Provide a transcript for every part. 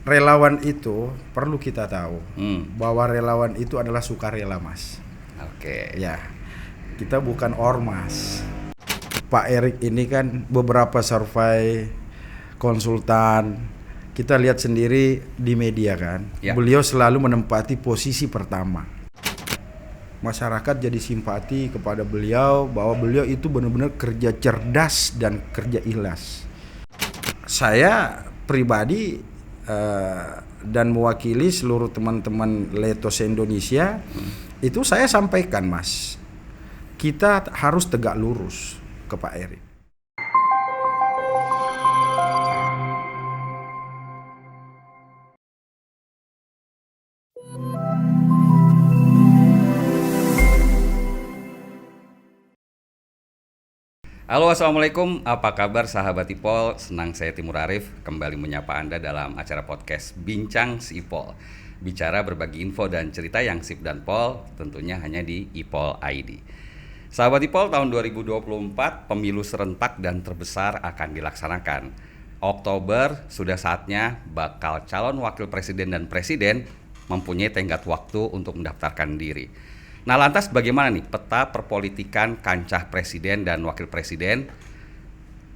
relawan itu perlu kita tahu bahwa relawan itu adalah sukarela, Mas. Oke. Ya, kita bukan ormas. Pak Erik ini kan beberapa survei konsultan, kita lihat sendiri di media kan, beliau selalu menempati posisi pertama. Masyarakat jadi simpati kepada beliau bahwa beliau itu benar-benar kerja cerdas dan kerja ikhlas. Saya pribadi dan mewakili seluruh teman-teman Leto se-Indonesia, itu saya sampaikan, Mas, kita harus tegak lurus ke Pak Erik. Halo, assalamualaikum. Apa kabar sahabat IPOL? Senang saya Timur Arif kembali menyapa Anda dalam acara podcast Bincang si IPOL. Bicara berbagi info dan cerita yang sip dan pol, tentunya hanya di IPOL ID. Sahabat IPOL, tahun 2024 pemilu serentak dan terbesar akan dilaksanakan. Oktober sudah saatnya bakal calon wakil presiden dan presiden mempunyai tenggat waktu untuk mendaftarkan diri. Nah, lantas bagaimana nih peta perpolitikan kancah presiden dan wakil presiden?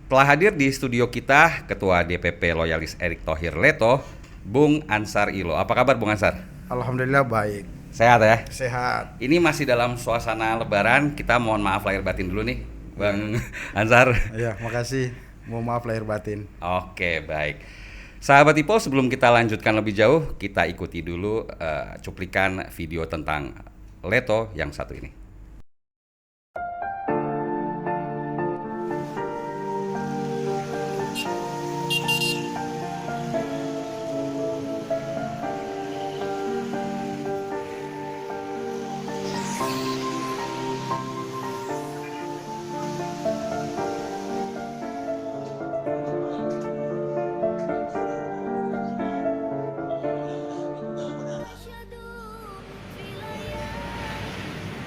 Telah hadir di studio kita Ketua DPP Loyalis Erick Thohir Leto, Bung Ansar Ilo. Apa kabar Bung Ansar? Alhamdulillah baik. Sehat ya? Sehat. Ini masih dalam suasana lebaran, kita mohon maaf lahir batin dulu nih Bang Ansar. Ya, makasih. Mohon maaf lahir batin. Oke, baik. Sahabat IPOL, sebelum kita lanjutkan lebih jauh, kita ikuti dulu cuplikan video tentang Leto yang satu ini.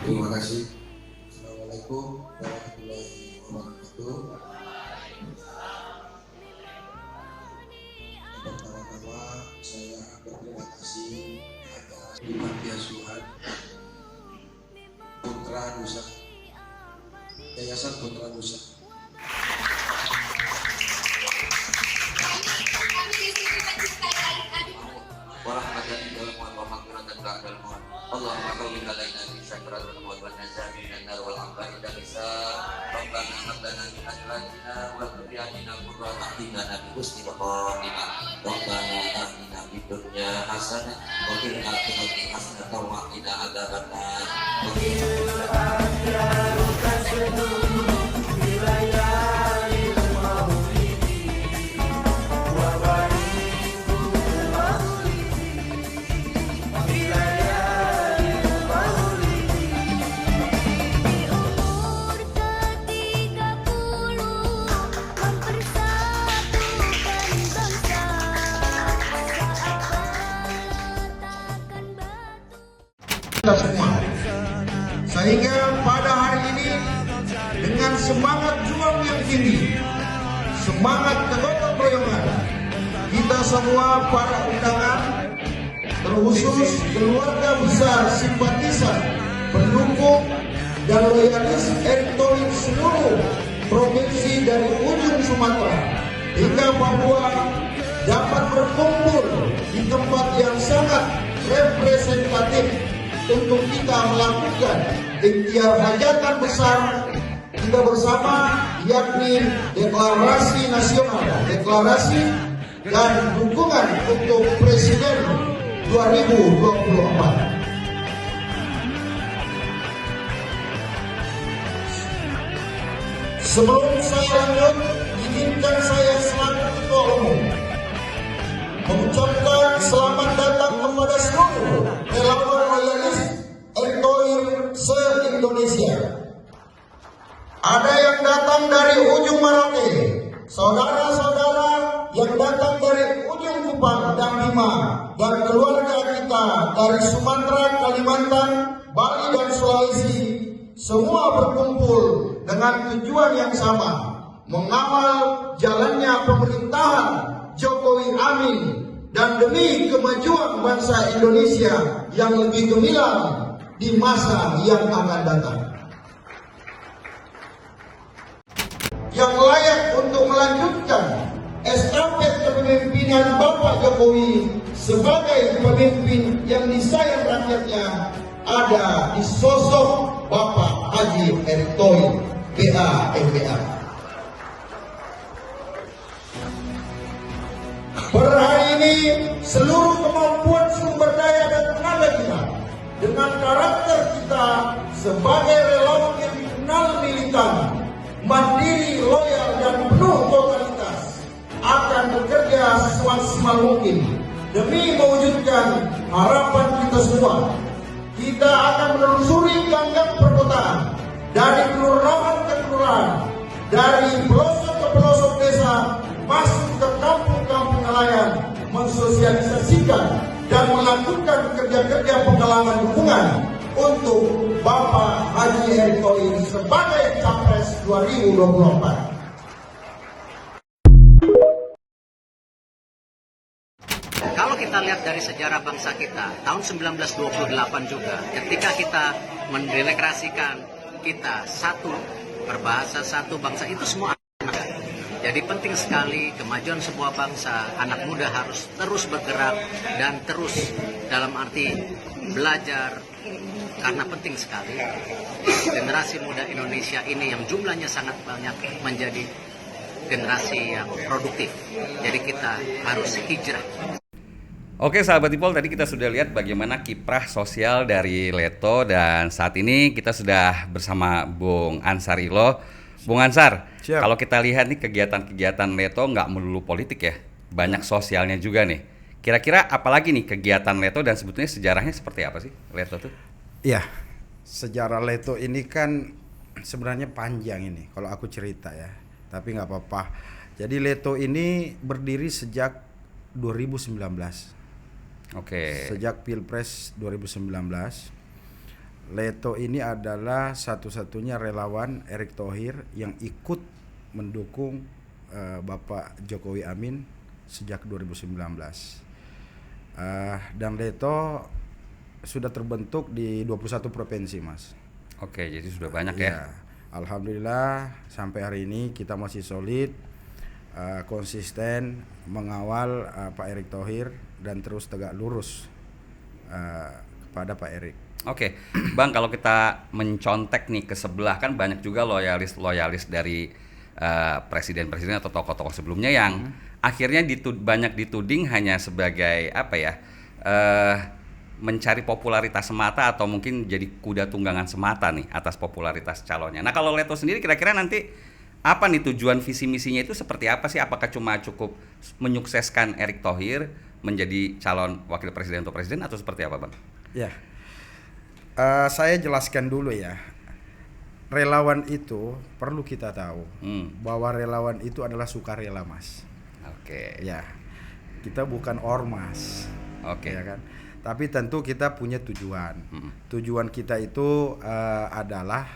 Terima kasih. Assalamualaikum warahmatullahi wabarakatuh. Pertama-tama saya berterima kasih atas panti asuhan Putra Nusa, Yayasan Putra Nusa. Allahumma qawli alaina bi syakaratul maut wal najami minan nar wal amri dan bisa rabbana hab lana min azwajina wa dhurriyyatina qurrata a'yunin bi husni khatimah rabbana atina fid dunya hasanah wa fil akhirati hasanah wa qina adzabannar. Kita semua, sehingga pada hari ini dengan semangat juang yang tinggi, semangat kegotong royongan, kita semua para undangan, terkhusus keluarga besar simpatisan, pendukung dan loyalis Erick Thohir seluruh provinsi dari ujung Sumatera hingga Papua dapat berkumpul di tempat yang sangat representatif untuk kita melakukan ikhtiar hajatan besar kita bersama, yakni deklarasi nasional, deklarasi dan dukungan untuk Presiden 2024. Sebelum saya lanjut, izinkan saya selaku Ketua Umum mengucapkan selamat datang kepada seluruh relawan loyalis Erick Thohir se-Indonesia. Ada yang datang dari ujung Merauke, saudara-saudara yang datang dari ujung Kupang dan Bima, dan keluarga kita dari Sumatera, Kalimantan, Bali dan Sulawesi, semua berkumpul dengan tujuan yang sama, mengawal jalannya pemerintahan Jokowi Amin dan demi kemajuan bangsa Indonesia yang lebih gemilang di masa yang akan datang. Yang layak untuk melanjutkan estafet kepemimpinan Bapak Jokowi sebagai pemimpin yang disayang rakyatnya ada di sosok Bapak Haji Erick Thohir, PA MPA. Per hari ini seluruh kemampuan sumber daya dan tenaga kita dengan karakter kita sebagai relawan yang dikenal militan, mandiri, loyal dan penuh totalitas akan bekerja semaksimal mungkin demi mewujudkan harapan kita semua. Kita akan menelusuri gang-gang perkotaan dari kelurahan ke kelurahan, dari pelosok ke pelosok desa, masuk ke kampung-kampung nelayan, mensosialisasikan dan melakukan kerja-kerja penggalangan dukungan untuk Bapak Haji Erick Thohir sebagai Capres 2024. Kalau kita lihat dari sejarah bangsa kita, tahun 1928 juga, ketika kita mendeklarasikan kita satu berbahasa, satu bangsa, itu semua anak. Jadi penting sekali kemajuan sebuah bangsa, anak muda harus terus bergerak dan terus dalam arti belajar, karena penting sekali generasi muda Indonesia ini yang jumlahnya sangat banyak menjadi generasi yang produktif. Jadi kita harus hijrah. Oke sahabat Ipol, tadi kita sudah lihat bagaimana kiprah sosial dari Leto, dan saat ini kita sudah bersama Bung Ansar Ilo. Bung Ansar, Siap. Kalau kita lihat nih kegiatan-kegiatan Leto nggak melulu politik ya, banyak sosialnya juga nih. Kira-kira apalagi nih kegiatan Leto dan sebetulnya sejarahnya seperti apa sih Leto tuh? Iya, sejarah Leto ini kan sebenarnya panjang ini kalau aku cerita ya, tapi nggak apa-apa. Jadi Leto ini berdiri sejak 2019. Oke. Sejak Pilpres 2019, Leto ini adalah satu-satunya relawan Erick Thohir yang ikut mendukung Bapak Jokowi Amin sejak 2019. Dan Leto sudah terbentuk di 21 provinsi, Mas. Oke, jadi sudah banyak ya. Alhamdulillah sampai hari ini kita masih solid, konsisten mengawal Pak Erick Thohir dan terus tegak lurus kepada Pak Erick. Oke, Bang, kalau kita mencontek nih ke sebelah, kan banyak juga loyalis dari presiden-presiden atau tokoh-tokoh sebelumnya yang akhirnya banyak dituding hanya sebagai apa ya, mencari popularitas semata atau mungkin jadi kuda tunggangan semata nih atas popularitas calonnya. Nah, kalau Leto sendiri kira-kira nanti apa nih tujuan visi misinya itu seperti apa sih? Apakah cuma cukup menyukseskan Erick Thohir menjadi calon wakil presiden atau presiden, atau seperti apa, Bang? Ya, saya jelaskan dulu ya. Relawan itu perlu kita tahu bahwa relawan itu adalah sukarela, Mas. Oke. Ya, kita bukan ormas. Oke. Ya kan? Tapi tentu kita punya tujuan. Tujuan kita itu adalah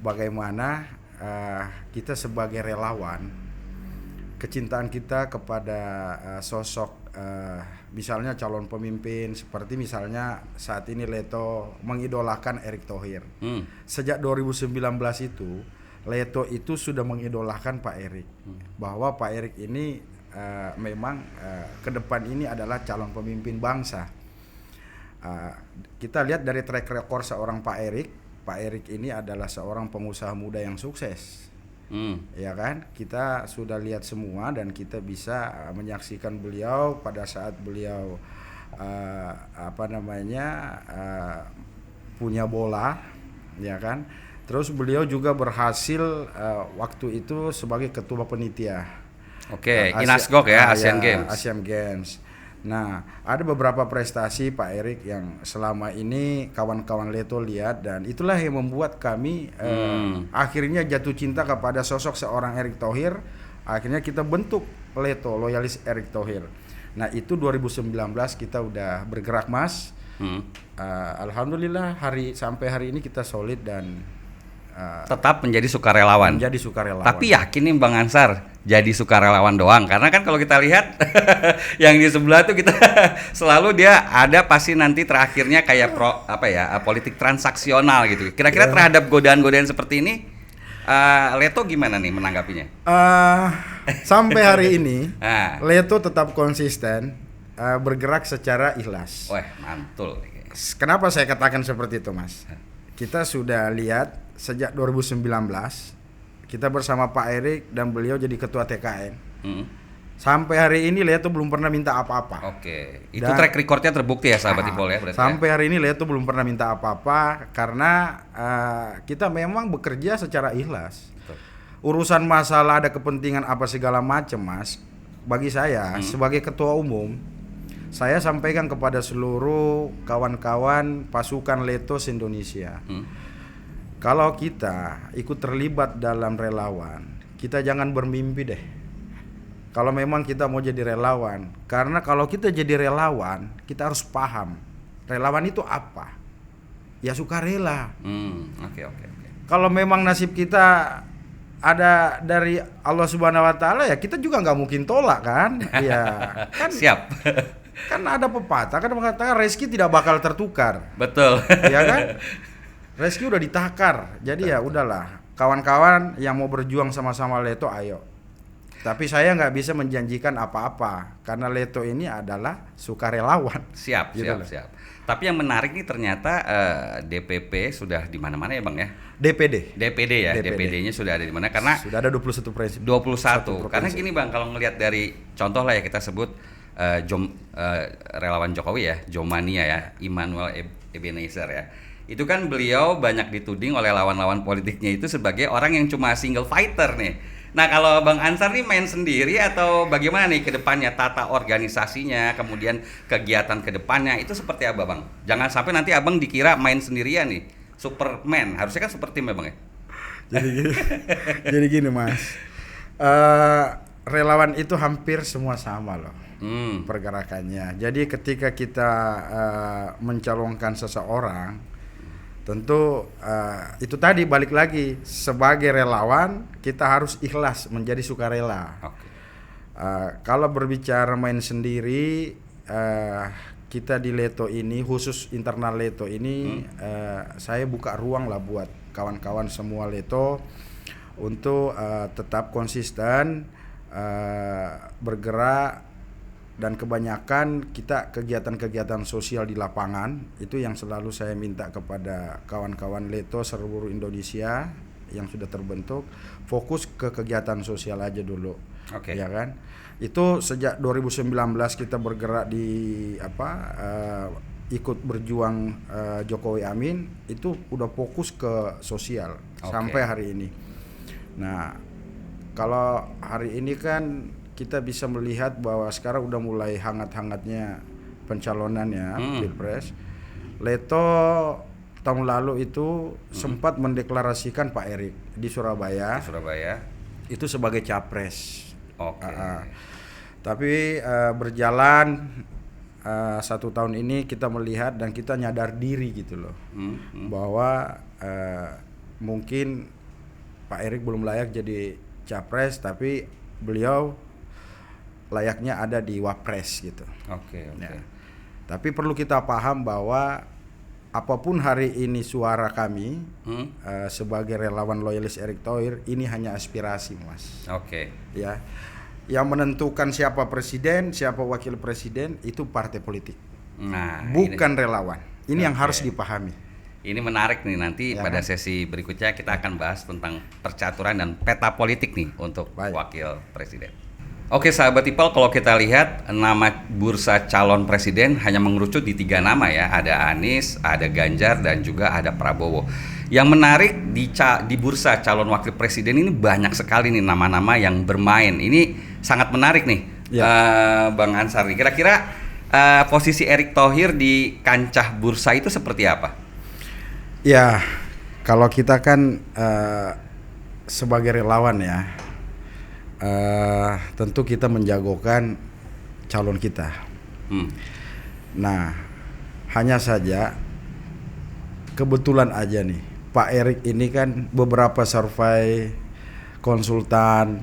bagaimana kita sebagai relawan, kecintaan kita kepada sosok misalnya calon pemimpin, seperti misalnya saat ini Leto mengidolakan Erick Thohir. Sejak 2019 itu Leto itu sudah mengidolakan Pak Erick, bahwa Pak Erick ini memang ke depan ini adalah calon pemimpin bangsa. Kita lihat dari track record seorang Pak Erick ini adalah seorang pengusaha muda yang sukses. Ya kan, kita sudah lihat semua dan kita bisa menyaksikan beliau pada saat beliau punya bola, ya kan. Terus beliau juga berhasil waktu itu sebagai ketua panitia. Oke, Inasgok ya, Asian Games. Asian Games. Nah, ada beberapa prestasi Pak Erick yang selama ini kawan-kawan Leto lihat, dan itulah yang membuat kami akhirnya jatuh cinta kepada sosok seorang Erick Thohir. Akhirnya kita bentuk Leto, loyalis Erick Thohir. Nah, itu 2019 kita udah bergerak, Mas. Alhamdulillah sampai hari ini kita solid dan tetap menjadi sukarelawan. menjadi sukarelawan. Tapi yakin nih Bang Ansar jadi sukarelawan doang, karena kan kalau kita lihat yang di sebelah tuh kita selalu dia ada pasti nanti terakhirnya kayak politik transaksional gitu. Kira-kira terhadap godaan-godaan seperti ini Leto gimana nih menanggapinya? Sampai hari ini Leto tetap konsisten bergerak secara ikhlas. Wah, mantul. Kenapa saya katakan seperti itu, Mas? Kita sudah lihat sejak 2019 kita bersama Pak Erik dan beliau jadi ketua TKN. Sampai hari ini Leto belum pernah minta apa-apa. Oke, itu track recordnya terbukti ya sahabat Ipol ya berarti. Sampai hari ini Leto belum pernah minta apa-apa karena kita memang bekerja secara ikhlas. Betul. Urusan masalah ada kepentingan apa segala macam, Mas. Bagi saya sebagai ketua umum, saya sampaikan kepada seluruh kawan-kawan pasukan Leto se-Indonesia. Kalau kita ikut terlibat dalam relawan, kita jangan bermimpi deh. Kalau memang kita mau jadi relawan, karena kalau kita jadi relawan, kita harus paham relawan itu apa. Ya sukarela. Oke. Kalau memang nasib kita ada dari Allah Subhanahu Wa Taala, ya kita juga nggak mungkin tolak kan? Ya kan. Siap. Kan ada pepatah kan mengatakan rezeki tidak bakal tertukar. Betul. Ya kan? Rezeki udah ditakar. Jadi ya udahlah, kawan-kawan yang mau berjuang sama-sama Leto ayo. Tapi saya nggak bisa menjanjikan apa-apa karena Leto ini adalah sukarelawan. Siap. Tapi yang menarik nih ternyata DPP sudah di mana-mana ya Bang ya. DPD ya. DPD-nya sudah ada di mana? Karena sudah ada 21 provinsi. 21. Karena gini Bang, kalau ngelihat dari contoh lah ya kita sebut relawan Jokowi ya, Jomania ya, Immanuel Ebenezer ya. Itu kan beliau banyak dituding oleh lawan-lawan politiknya itu sebagai orang yang cuma single fighter nih. Nah kalau Bang Ansar nih main sendiri atau bagaimana nih ke depannya tata organisasinya, kemudian kegiatan ke depannya itu seperti apa Bang? Jangan sampai nanti Abang dikira main sendirian nih, Superman, harusnya kan seperti Bang ya? Jadi gini Mas, relawan itu hampir semua sama loh pergerakannya. Jadi ketika kita mencalonkan seseorang, tentu itu tadi balik lagi sebagai relawan kita harus ikhlas menjadi sukarela. Kalau berbicara main sendiri, kita di Leto ini khusus internal Leto ini saya buka ruang lah buat kawan-kawan semua Leto untuk tetap konsisten bergerak. Dan kebanyakan kita kegiatan-kegiatan sosial di lapangan itu yang selalu saya minta kepada kawan-kawan Leto seluruh Indonesia yang sudah terbentuk, fokus ke kegiatan sosial aja dulu. Ya kan? Itu sejak 2019 kita bergerak di ikut berjuang Jokowi Amin, itu udah fokus ke sosial sampai hari ini. Nah, kalau hari ini kan kita bisa melihat bahwa sekarang udah mulai hangat-hangatnya pencalonannya Pilpres. Leto tahun lalu itu sempat mendeklarasikan Pak Erik di Surabaya. Itu sebagai capres. Tapi berjalan 1 tahun ini kita melihat dan kita nyadar diri gitu loh, bahwa mungkin Pak Erik belum layak jadi capres, tapi beliau layaknya ada di Wapres gitu. Ya. Tapi perlu kita paham bahwa apapun hari ini suara kami sebagai relawan loyalis Erick Thohir ini hanya aspirasi, Mas. Ya. Yang menentukan siapa presiden, siapa wakil presiden itu partai politik. Bukan relawan. Ini yang harus dipahami. Ini menarik nih, nanti pada sesi berikutnya kita akan bahas tentang percaturan dan peta politik nih untuk wakil presiden. Oke sahabat Ipol, kalau kita lihat nama bursa calon presiden hanya mengerucut di 3 nama ya. Ada Anies, ada Ganjar, dan juga ada Prabowo. Yang menarik di bursa calon wakil presiden ini banyak sekali nih nama-nama yang bermain. Ini sangat menarik nih Bang Ansar. Kira-kira posisi Erick Thohir di kancah bursa itu seperti apa? Ya, kalau kita kan sebagai relawan ya, tentu kita menjagokan calon kita. Nah, hanya saja kebetulan aja nih Pak Erik ini kan beberapa survei konsultan,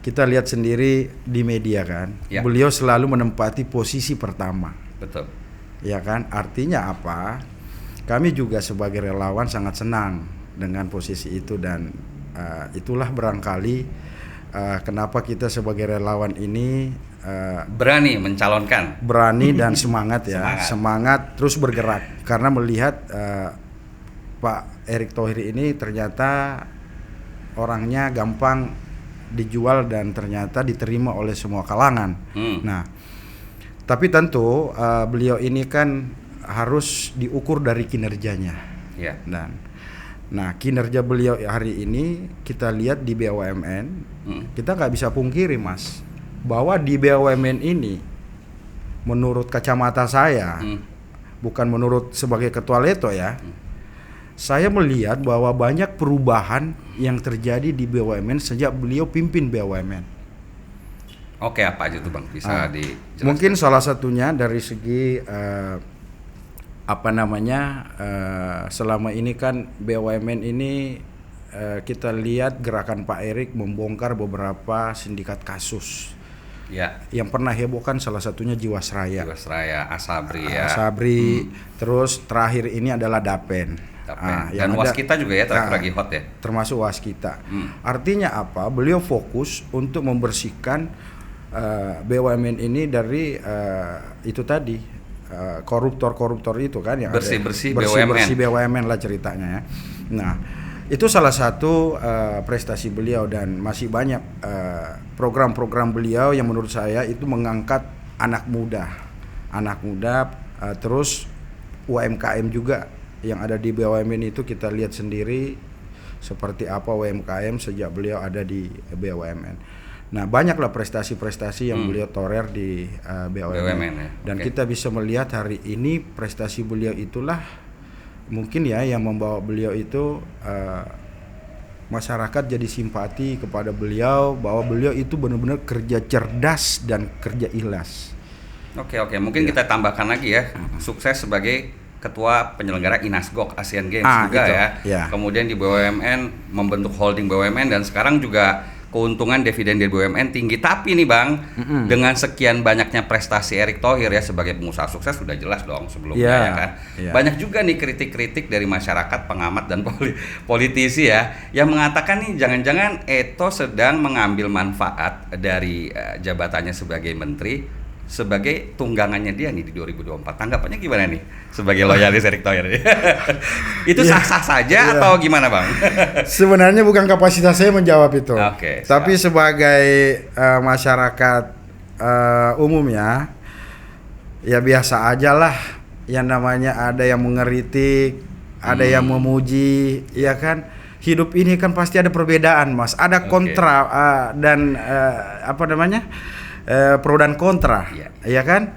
kita lihat sendiri di media kan, beliau selalu menempati posisi pertama. Betul. Ya kan, artinya apa? Kami juga sebagai relawan sangat senang dengan posisi itu dan itulah barangkali kenapa kita sebagai relawan ini berani mencalonkan, berani dan semangat ya, semangat terus bergerak karena melihat Pak Erick Thohir ini ternyata orangnya gampang dijual dan ternyata diterima oleh semua kalangan. Nah, tapi tentu beliau ini kan harus diukur dari kinerjanya. Dan nah kinerja beliau hari ini kita lihat di BUMN, kita nggak bisa pungkiri Mas, bahwa di BUMN ini menurut kacamata saya, bukan menurut sebagai ketua Leto ya, saya melihat bahwa banyak perubahan yang terjadi di BUMN sejak beliau pimpin BUMN. Oke, apa aja tuh Bang? Bisa dijelaskan? Mungkin salah satunya dari segi selama ini kan BUMN ini kita lihat gerakan Pak Erik membongkar beberapa sindikat kasus. Yang pernah heboh kan salah satunya Jiwasraya, Asabri ya. Terus terakhir ini adalah Dapen. Dan Waskita juga ya terakhir lagi hot ya. Termasuk Waskita. Artinya apa? Beliau fokus untuk membersihkan BUMN ini dari itu tadi koruptor itu kan yang bersih BUMN lah ceritanya ya. Nah, itu salah satu prestasi beliau dan masih banyak program-program beliau yang menurut saya itu mengangkat anak muda, terus UMKM juga yang ada di BUMN itu kita lihat sendiri seperti apa UMKM sejak beliau ada di BUMN. Nah, banyaklah prestasi-prestasi yang beliau torer di BUMN ya. Dan kita bisa melihat hari ini prestasi beliau itulah mungkin ya yang membawa beliau itu masyarakat jadi simpati kepada beliau bahwa beliau itu benar-benar kerja cerdas dan kerja ikhlas. Oke, mungkin kita tambahkan lagi ya, sukses sebagai ketua penyelenggara Inasgok Asian Games juga ya. Kemudian di BUMN membentuk holding BUMN dan sekarang juga keuntungan dividen dari BUMN tinggi. Tapi nih Bang, dengan sekian banyaknya prestasi Erick Thohir ya sebagai pengusaha sukses sudah jelas dong sebelumnya ya kan. Banyak juga nih kritik-kritik dari masyarakat, pengamat dan politisi ya yang mengatakan nih jangan-jangan Eto sedang mengambil manfaat dari jabatannya sebagai menteri sebagai tunggangannya dia nih di 2024. Tanggapannya gimana nih sebagai loyalis Erick Thohir? Itu sah-sah saja atau gimana Bang? Sebenarnya bukan kapasitas saya menjawab itu. Tapi siap. sebagai masyarakat umum ya biasa aja lah. Yang namanya ada yang mengeritik, ada yang memuji, ya kan? Hidup ini kan pasti ada perbedaan Mas. Ada kontra dan pro dan kontra, ya kan?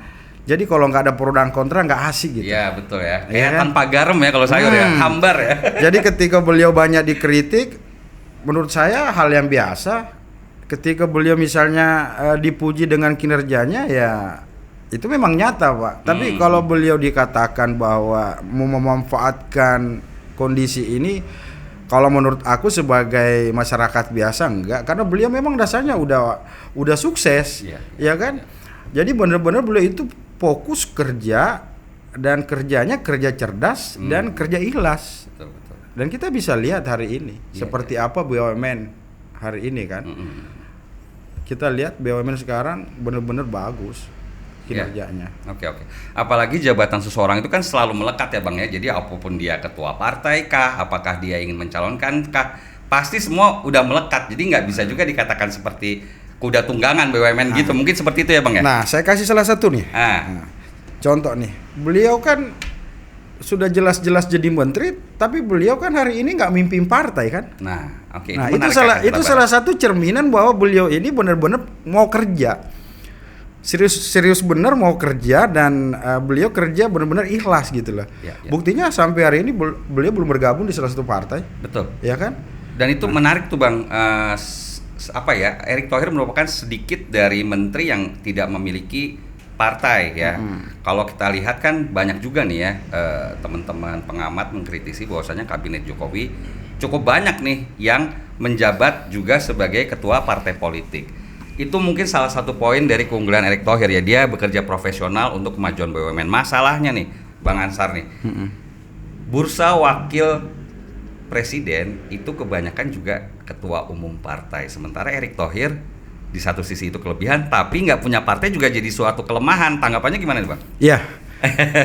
Jadi kalau nggak ada pro dan kontra nggak asik gitu. Iya betul ya. Kayak tanpa garam ya kalau sayur ya, hambar ya. Jadi ketika beliau banyak dikritik, menurut saya hal yang biasa. Ketika beliau misalnya dipuji dengan kinerjanya ya itu memang nyata Pak. Tapi kalau beliau dikatakan bahwa memanfaatkan kondisi ini, kalau menurut aku sebagai masyarakat biasa enggak, karena beliau memang dasarnya udah sukses, ya kan? Jadi benar-benar beliau itu fokus kerja dan kerjanya kerja cerdas dan kerja ikhlas. Betul. Dan kita bisa lihat hari ini seperti apa BUMN hari ini kan. Kita lihat BUMN sekarang benar-benar bagus kinerjanya. Oke. Apalagi jabatan seseorang itu kan selalu melekat ya Bang ya. Jadi apapun dia ketua partai kah, apakah dia ingin mencalonkan kah, pasti semua udah melekat. Jadi nggak bisa juga dikatakan seperti kuda tunggangan BUMN gitu. Mungkin seperti itu ya Bang ya. Nah, saya kasih salah satu nih. Contoh nih, beliau kan sudah jelas-jelas jadi menteri, tapi beliau kan hari ini nggak mimpin partai kan. Nah, itu salah satu cerminan bahwa beliau ini benar-benar mau kerja. Serius benar mau kerja dan beliau kerja benar-benar ikhlas gitu loh. Buktinya sampai hari ini beliau belum bergabung di salah satu partai. Betul. Ya kan? Dan itu menarik tuh Bang. Erick Thohir merupakan sedikit dari menteri yang tidak memiliki partai ya. Kalau kita lihat kan banyak juga nih ya teman-teman pengamat mengkritisi bahwasanya kabinet Jokowi cukup banyak nih yang menjabat juga sebagai ketua partai politik. Itu mungkin salah satu poin dari keunggulan Erick Thohir ya, dia bekerja profesional untuk kemajuan BUMN. Masalahnya nih Bang Ansar nih, bursa wakil presiden itu kebanyakan juga ketua umum partai. Sementara Erick Thohir di satu sisi itu kelebihan, tapi nggak punya partai juga jadi suatu kelemahan. Tanggapannya gimana nih Bang? Iya,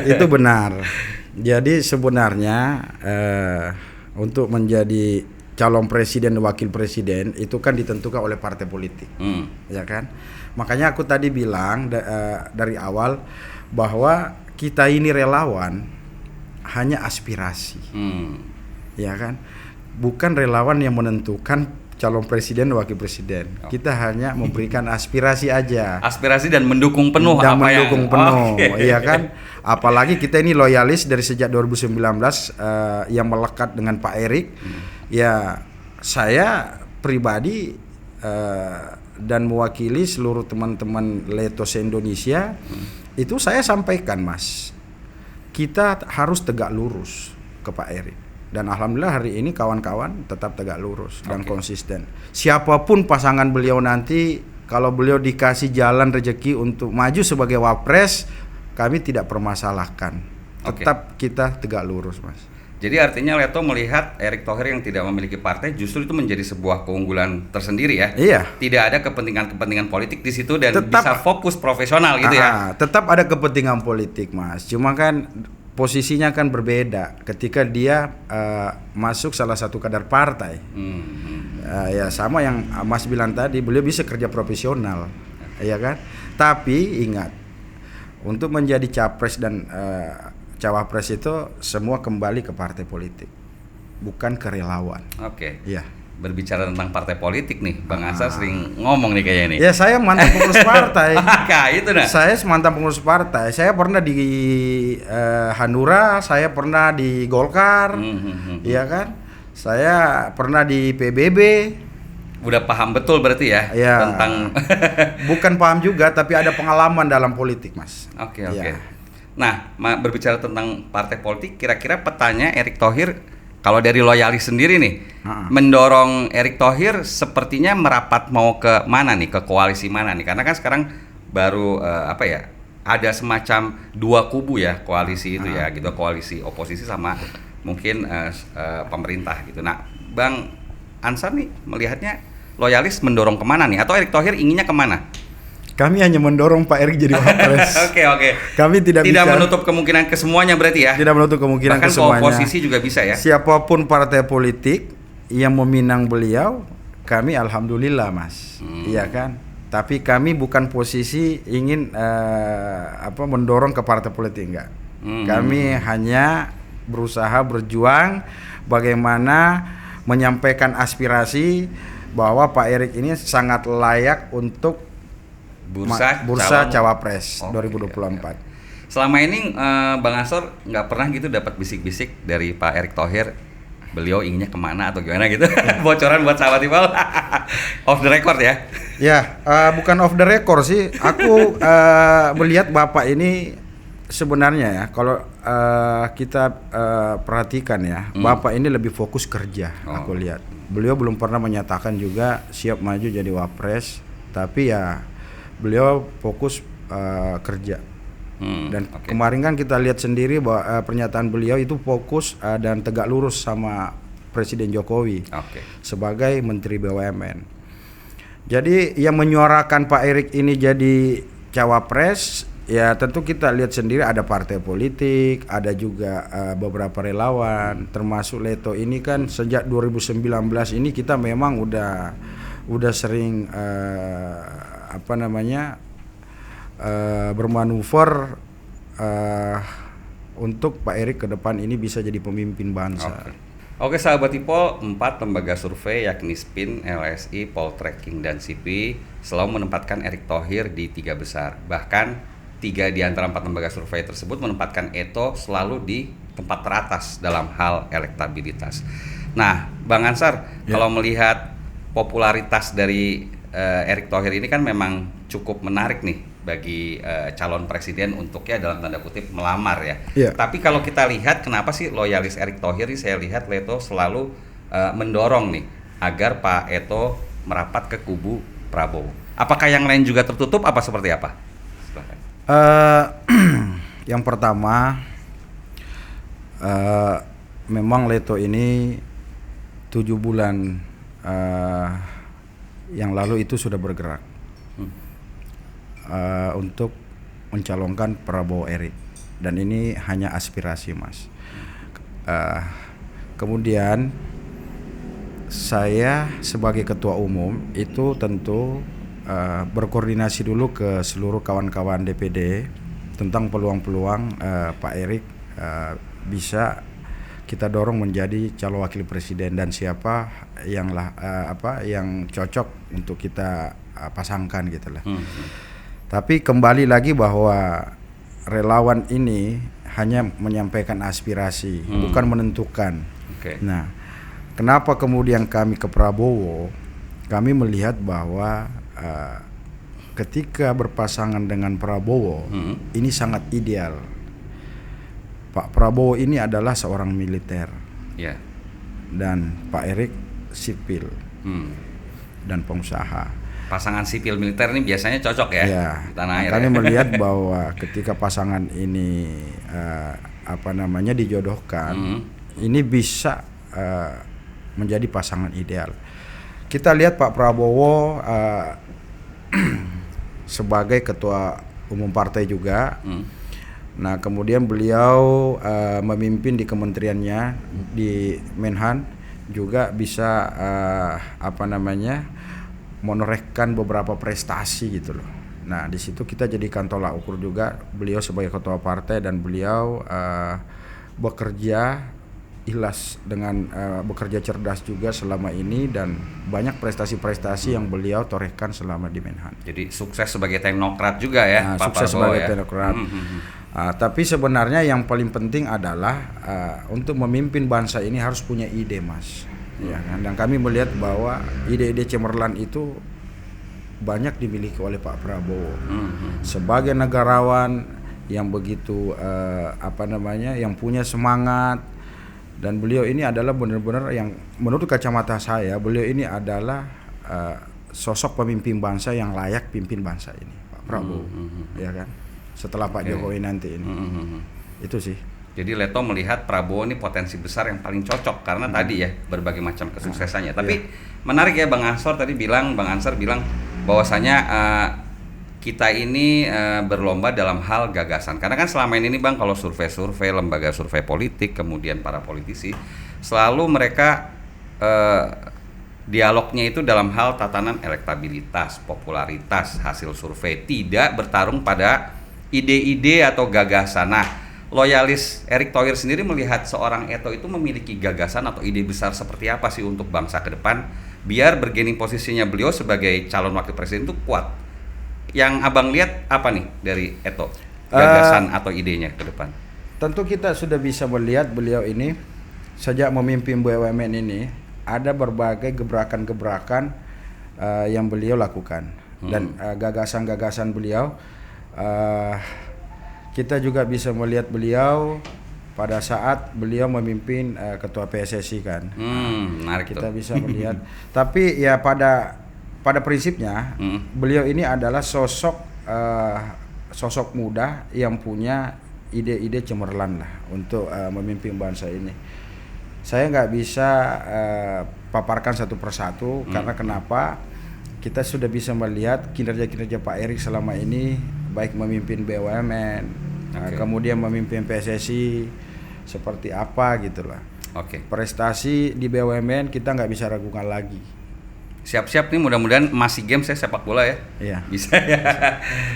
itu benar. Jadi sebenarnya untuk menjadi calon presiden dan wakil presiden itu kan ditentukan oleh partai politik, ya kan? Makanya aku tadi bilang dari awal bahwa kita ini relawan hanya aspirasi, ya kan? Bukan relawan yang menentukan calon presiden dan wakil presiden. Kita hanya memberikan aspirasi aja. Aspirasi dan mendukung penuh dan apa mendukung penuh, iya kan? Apalagi kita ini loyalis dari sejak 2019 yang melekat dengan Pak Erick. Ya, saya pribadi dan mewakili seluruh teman-teman Leto se-Indonesia itu saya sampaikan, Mas, kita harus tegak lurus ke Pak Erick. Dan alhamdulillah hari ini kawan-kawan tetap tegak lurus dan konsisten. Siapapun pasangan beliau nanti, kalau beliau dikasih jalan rezeki untuk maju sebagai wapres, kami tidak permasalahkan. Tetap kita tegak lurus, Mas. Jadi artinya Leto melihat Erick Thohir yang tidak memiliki partai justru itu menjadi sebuah keunggulan tersendiri ya. Iya. Tidak ada kepentingan politik di situ dan bisa fokus profesional gitu ya. Tetap ada kepentingan politik, Mas. Cuma kan posisinya kan berbeda ketika dia masuk salah satu kadar partai. Ya sama yang Mas bilang tadi, beliau bisa kerja profesional, ya kan? Tapi ingat, untuk menjadi capres dan cawapres itu semua kembali ke partai politik, bukan ke relawan. Oke. Iya. Berbicara tentang partai politik nih, Bang Ansar sering ngomong nih kayaknya nih. Ya, saya mantan pengurus partai. Itu nah. Saya mantan pengurus partai. Saya pernah di Hanura, saya pernah di Golkar, iya kan? Saya pernah di PBB. Udah paham betul berarti ya, tentang bukan paham juga, tapi ada pengalaman dalam politik, Mas. Oke. Nah, berbicara tentang partai politik, kira-kira petanya Erick Thohir kalau dari loyalis sendiri nih, mendorong Erick Thohir sepertinya merapat mau ke mana nih, ke koalisi mana nih? Karena kan sekarang baru ada semacam dua kubu ya koalisi itu ya, gitu, koalisi oposisi sama mungkin pemerintah gitu. Nah, Bang Ansar nih melihatnya loyalis mendorong kemana nih? Atau Erick Thohir inginnya kemana? Kami hanya mendorong Pak Erick jadi wapres. Oke. Kami tidak menutup kemungkinan ke semuanya berarti ya. Tidak menutup kemungkinan ke semuanya. Bahkan oposisi juga bisa ya. Siapapun partai politik yang meminang beliau, kami alhamdulillah, Mas. Iya kan? Tapi kami bukan posisi ingin mendorong ke partai politik, enggak. Kami hanya berusaha berjuang bagaimana menyampaikan aspirasi bahwa Pak Erick ini sangat layak untuk bursa cawapres 2024. Selama ini Bang Ansar nggak pernah gitu dapat bisik-bisik dari Pak Erick Thohir, beliau inginnya kemana atau gimana gitu? Bocoran buat sahabat Ipal. Off the record ya? Ya, bukan off the record sih. Aku melihat Bapak ini sebenarnya ya, kalau kita perhatikan ya, Bapak ini lebih fokus kerja. Aku lihat beliau belum pernah menyatakan juga siap maju jadi wapres, tapi ya beliau fokus kerja. Dan kemarin kan kita lihat sendiri bahwa pernyataan beliau itu fokus dan tegak lurus sama Presiden Jokowi sebagai Menteri BUMN. Jadi yang menyuarakan Pak Erick ini jadi cawapres, ya tentu kita lihat sendiri ada partai politik, ada juga beberapa relawan, termasuk Leto ini kan sejak 2019 ini kita memang udah sering bermanuver untuk Pak Erick ke depan ini bisa jadi pemimpin bangsa. Oke sahabat Ipol, 4 lembaga survei yakni SPIN, LSI, Poltreking, dan SIPI selalu menempatkan Erick Thohir di 3 besar. Bahkan 3 di antara 4 lembaga survei tersebut menempatkan Eto selalu di tempat teratas dalam hal elektabilitas. Nah, Bang Ansar, kalau melihat popularitas dari Erick Thohir ini kan memang cukup menarik nih bagi calon presiden untuk ya dalam tanda kutip melamar ya. Iya. Tapi kalau kita lihat kenapa sih loyalis Erick Thohir ini saya lihat Leto selalu mendorong nih agar Pak Eto merapat ke kubu Prabowo. Apakah yang lain juga tertutup apa seperti apa? Silahkan. Yang pertama, memang Leto ini 7 bulan yang lalu itu sudah bergerak untuk mencalonkan Prabowo Erick, dan ini hanya aspirasi, Mas. Kemudian saya sebagai ketua umum itu tentu berkoordinasi dulu ke seluruh kawan-kawan DPD tentang peluang-peluang Pak Erick bisa kita dorong menjadi calon wakil presiden dan siapa yang yang cocok untuk kita pasangkan gitu lah. Tapi kembali lagi bahwa relawan ini hanya menyampaikan aspirasi, bukan menentukan. Okay. Nah, kenapa kemudian kami ke Prabowo? Kami melihat bahwa ketika berpasangan dengan Prabowo ini sangat ideal. Pak Prabowo ini adalah seorang militer, dan Pak Erick sipil dan pengusaha. Pasangan sipil militer ini biasanya cocok ya, di tanah air. Kami melihat bahwa ketika pasangan ini dijodohkan, ini bisa menjadi pasangan ideal. Kita lihat Pak Prabowo sebagai ketua umum partai juga. Nah, kemudian beliau memimpin di kementeriannya di Menhan juga bisa menorehkan beberapa prestasi gitu loh. Nah, di situ kita jadikan tolak ukur juga beliau sebagai ketua partai, dan beliau bekerja ikhlas dengan bekerja cerdas juga selama ini, dan banyak prestasi-prestasi yang beliau torehkan selama di Menhan. Jadi sukses sebagai teknokrat juga ya, Pak sukses Prabowo sebagai teknokrat. Tapi sebenarnya yang paling penting adalah untuk memimpin bangsa ini harus punya ide, Mas. Ya kan? Dan kami melihat bahwa ide-ide cemerlang itu banyak dimiliki oleh Pak Prabowo. Sebagai negarawan yang begitu yang punya semangat, dan beliau ini adalah benar-benar yang menurut kacamata saya, beliau ini adalah sosok pemimpin bangsa yang layak pimpin bangsa ini, Pak Prabowo. Ya kan? Setelah Pak Jokowi nanti ini. Itu sih. Jadi Leto melihat Prabowo ini potensi besar yang paling cocok karena tadi ya berbagai macam kesuksesannya. Tapi menarik ya Bang Ansor bilang bahwasanya kita ini berlomba dalam hal gagasan. Karena kan selama ini Bang, kalau survei-survei, lembaga survei politik, kemudian para politisi, selalu mereka dialognya itu dalam hal tatanan elektabilitas, popularitas, hasil survei, tidak bertarung pada ide-ide atau gagasan. Nah, loyalis Erick Thohir sendiri melihat seorang Eto itu memiliki gagasan atau ide besar seperti apa sih untuk bangsa ke depan, biar bergaining posisinya beliau sebagai calon wakil presiden itu kuat. Yang Abang lihat apa nih dari Eto, gagasan atau idenya ke depan? Tentu kita sudah bisa melihat beliau ini sejak memimpin BUMN ini ada berbagai gebrakan-gebrakan yang beliau lakukan, dan gagasan-gagasan beliau kita juga bisa melihat beliau pada saat beliau memimpin ketua PSSI kan. Menarik kita tuh. bisa melihat. Tapi ya pada prinsipnya beliau ini adalah sosok muda yang punya ide-ide cemerlang lah untuk memimpin bangsa ini. Saya nggak bisa paparkan satu persatu karena kenapa? Kita sudah bisa melihat kinerja-kinerja Pak Erick selama ini, baik memimpin BUMN, kemudian memimpin PSSI seperti apa gitulah. Prestasi di BUMN kita nggak bisa ragukan lagi. Siap-siap nih, mudah-mudahan masih game saya sepak bola ya. Iya. Bisa ya.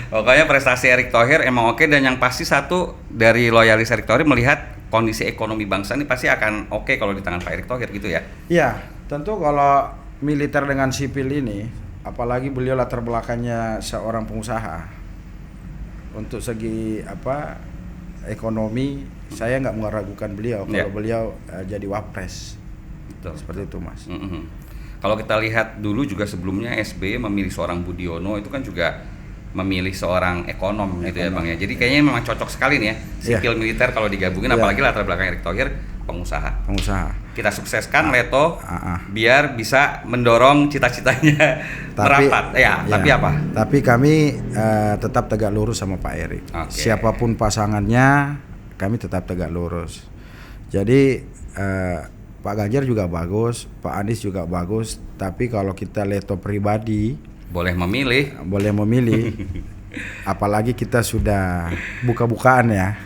Pokoknya prestasi Erick Thohir emang oke, dan yang pasti satu dari loyalis Erick Thohir melihat kondisi ekonomi bangsa ini pasti akan oke kalau di tangan Pak Erick Thohir gitu ya. Iya, tentu kalau militer dengan sipil ini, apalagi beliau latar belakangnya seorang pengusaha, untuk segi ekonomi saya nggak meragukan beliau kalau beliau jadi wapres. Betul. Seperti itu, Mas. Kalau kita lihat dulu juga sebelumnya SBY memilih seorang Budiono, itu kan juga memilih seorang ekonom gitu ya Bang ya. Jadi kayaknya memang cocok sekali nih ya sipil militer kalau digabungin, apalagi latar belakang Erick Thohir pengusaha. Kita sukseskan Leto biar bisa mendorong cita-citanya merapat. Tapi apa? Tapi kami tetap tegak lurus sama Pak Erick. Siapapun pasangannya, kami tetap tegak lurus. Jadi Pak Ganjar juga bagus, Pak Anies juga bagus. Tapi kalau kita Leto pribadi, boleh memilih. Apalagi kita sudah buka-bukaan ya.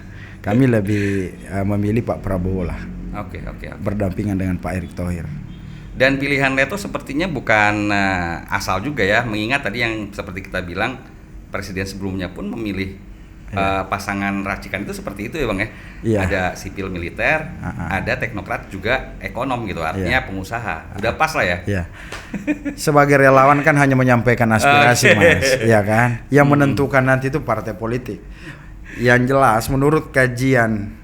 Kami lebih memilih Pak Prabowo lah. Oke. Berdampingan dengan Pak Erick Thohir. Dan pilihan Leto sepertinya bukan asal juga ya. Mengingat tadi yang seperti kita bilang, presiden sebelumnya pun memilih pasangan racikan itu seperti itu ya Bang ya. Ada sipil militer, ada teknokrat juga ekonom gitu. Artinya pengusaha. Udah pas lah ya. Sebagai relawan kan hanya menyampaikan aspirasi Mas, ya kan. Yang menentukan nanti itu partai politik. Yang jelas menurut kajian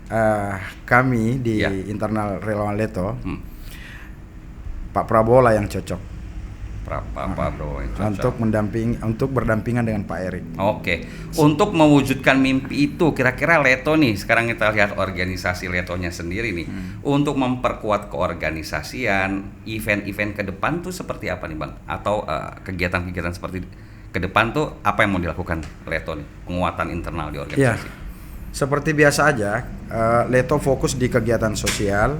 kami di internal relawan Leto, Pak Prabowo lah yang cocok. Pak Prabowo yang cocok. Untuk berdampingan dengan Pak Erick. Oke. Untuk mewujudkan mimpi itu, kira-kira Leto nih, sekarang kita lihat organisasi Letonya sendiri nih, untuk memperkuat keorganisasian, event-event ke depan tuh seperti apa nih Bang? Atau kegiatan-kegiatan seperti ke depan tuh apa yang mau dilakukan Leto nih, penguatan internal di organisasi? Seperti biasa aja, Leto fokus di kegiatan sosial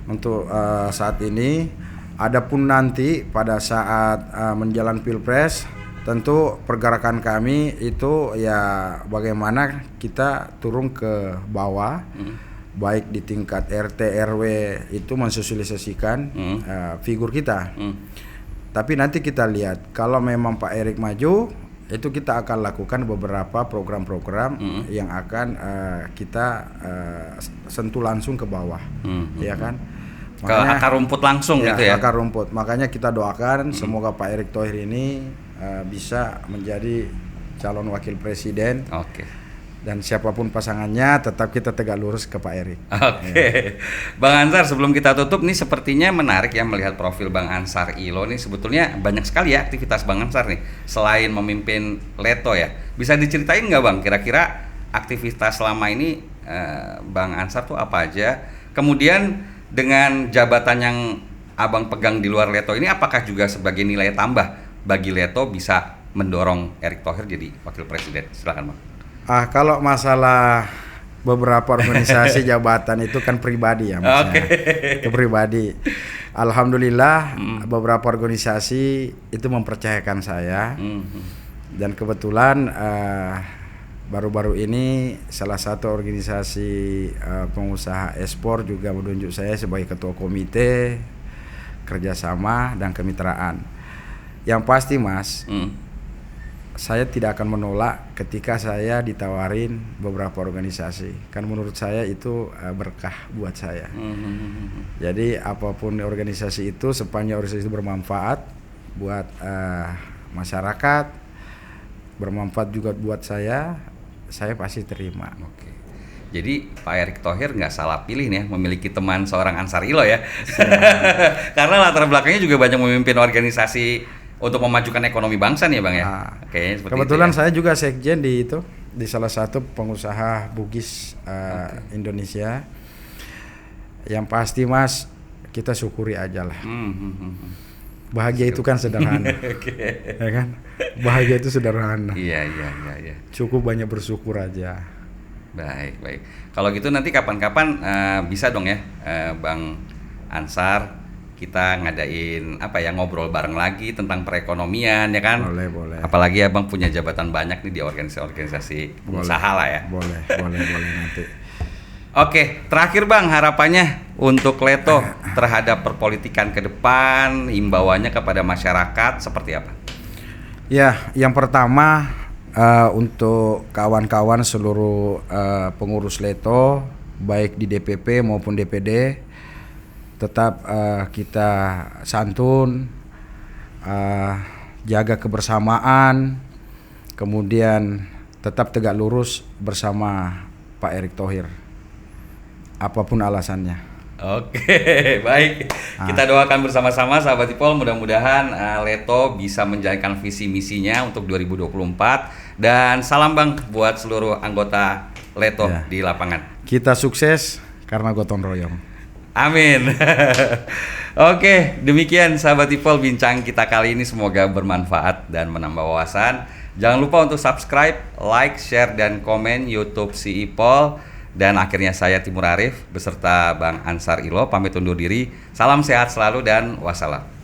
untuk saat ini. Adapun nanti pada saat menjelang Pilpres, tentu pergerakan kami itu ya bagaimana kita turun ke bawah, baik di tingkat RT RW itu mensosialisasikan figur kita. Tapi nanti kita lihat kalau memang Pak Erick maju, itu kita akan lakukan beberapa program-program yang akan kita sentuh langsung ke bawah, ya kan? Makanya, ke akar rumput langsung gitu ya. Akar rumput. Makanya kita doakan semoga Pak Erick Thohir ini bisa menjadi calon wakil presiden. Dan siapapun pasangannya tetap kita tegak lurus ke Pak Erick. Bang Ansar, sebelum kita tutup nih, sepertinya menarik ya melihat profil Bang Ansar Ilo nih. Sebetulnya banyak sekali ya aktivitas Bang Ansar nih selain memimpin Leto ya. Bisa diceritain nggak Bang, kira-kira aktivitas selama ini Bang Ansar tuh apa aja? Kemudian dengan jabatan yang Abang pegang di luar Leto ini, apakah juga sebagai nilai tambah bagi Leto bisa mendorong Erick Thohir jadi wakil presiden? Silakan Bang. Kalau masalah beberapa organisasi jabatan itu kan pribadi ya Mas. Itu pribadi. Alhamdulillah beberapa organisasi itu mempercayakan saya. Dan kebetulan baru-baru ini salah satu organisasi pengusaha ekspor juga menunjuk saya sebagai ketua komite kerjasama dan kemitraan. Yang pasti Mas, saya tidak akan menolak ketika saya ditawarin beberapa organisasi. Kan menurut saya itu berkah buat saya. Jadi apapun organisasi itu, sepanjang organisasi itu bermanfaat buat masyarakat, bermanfaat juga buat saya pasti terima. Jadi Pak Erick Thohir nggak salah pilih nih ya, memiliki teman seorang Ansar Ilo ya. Karena latar belakangnya juga banyak memimpin organisasi untuk memajukan ekonomi bangsa nih ya Bang ya. Kebetulan saya juga sekjen di salah satu pengusaha Bugis Indonesia. Yang pasti Mas, kita syukuri aja lah. Bahagia itu kan sederhana. Ya kan? Bahagia itu sederhana. Iya. Cukup banyak bersyukur aja. Baik. Kalau gitu nanti kapan-kapan bisa dong ya Bang Ansar, kita ngadain ngobrol bareng lagi tentang perekonomian ya kan? Boleh. Apalagi Abang punya jabatan banyak nih di organisasi usaha lah ya. Boleh nanti. Oke, terakhir Bang, harapannya untuk Leto terhadap perpolitikan ke depan, himbauannya kepada masyarakat seperti apa? Ya, yang pertama untuk kawan-kawan seluruh pengurus Leto, baik di DPP maupun DPD, tetap kita santun, jaga kebersamaan, kemudian tetap tegak lurus bersama Pak Erick Thohir, apapun alasannya. Oke, baik. Kita doakan bersama-sama sahabat Ipol, mudah-mudahan Leto bisa menjalankan visi misinya untuk 2024 Dan salam Bang buat seluruh anggota Leto di lapangan. Kita sukses karena gotong royong. Amin. Oke, demikian sahabat Ipol bincang kita kali ini, semoga bermanfaat dan menambah wawasan. Jangan lupa untuk subscribe, like, share, dan komen YouTube si Ipol. Dan akhirnya saya Timur Arif beserta Bang Ansar Ilo pamit undur diri. Salam sehat selalu dan wassalam.